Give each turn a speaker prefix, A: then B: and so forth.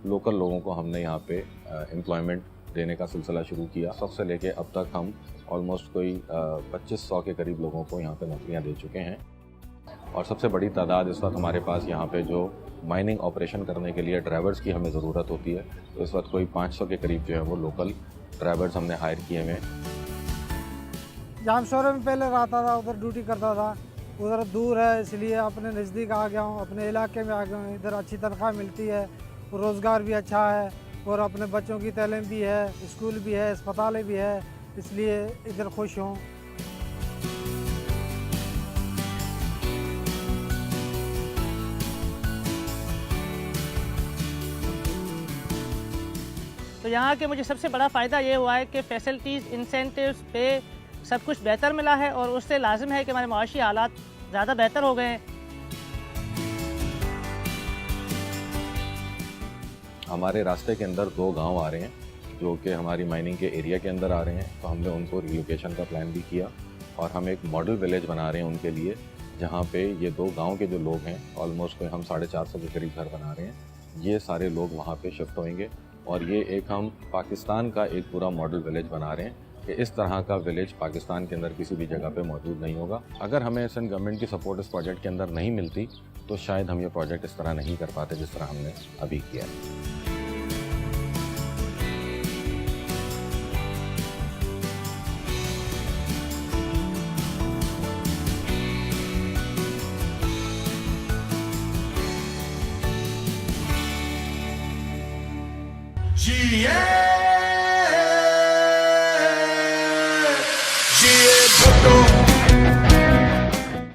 A: Local लोगों को हमने यहाँ पे एम्प्लॉयमेंट देने का सिलसिला शुरू किया। तब से लेके अब तक हम ऑलमोस्ट कोई 2500 के करीब लोगों को यहाँ पे नौकरियाँ दे चुके हैं। और सबसे बड़ी तादाद इस वक्त हमारे पास यहाँ पे जो माइनिंग ऑपरेशन करने के लिए ड्राइवर्स की हमें ज़रूरत होती है, तो इस वक्त कोई 500 के करीब जो है वो लोकल ड्राइवर्स हमने हायर किए हुए हैं।
B: जहाँ शहरों में पहले रहता था उधर ड्यूटी करता था, उधर दूर है इसलिए अपने नज़दीक आ गया हूँ, अपने इलाके में आ गया हूँ। इधर अच्छी तनख्वाह मिलती है, रोज़गार भी अच्छा है और अपने बच्चों की तालीम भी है, स्कूल भी है, अस्पताल भी है, इसलिए इधर खुश हूँ।
C: तो यहाँ के मुझे सबसे बड़ा फ़ायदा ये हुआ है कि फैसिलिटीज़, इंसेंटिव्स पे सब कुछ बेहतर मिला है और उससे लाजिम है कि हमारे माशी हालात ज़्यादा बेहतर हो गए हैं।
A: हमारे रास्ते के अंदर 2 गांव आ रहे हैं जो कि हमारी माइनिंग के एरिया के अंदर आ रहे हैं, तो हमने उनको रिलोकेशन का प्लान भी किया और हम एक मॉडल विलेज बना रहे हैं उनके लिए, जहाँ पे ये 2 गांव के जो लोग हैं ऑलमोस्ट कोई हम 450 के करीब घर बना रहे हैं। ये सारे लोग वहाँ पे शिफ्ट होंगे और ये एक हम पाकिस्तान का एक पूरा मॉडल विलेज बना रहे हैं कि इस तरह का विलेज पाकिस्तान के अंदर किसी भी जगह पे मौजूद नहीं होगा। अगर हमें सिंध गवर्नमेंट की सपोर्ट इस प्रोजेक्ट के अंदर नहीं मिलती तो शायद हम ये प्रोजेक्ट इस तरह नहीं कर पाते जिस तरह हमने अभी किया है।
D: G.A.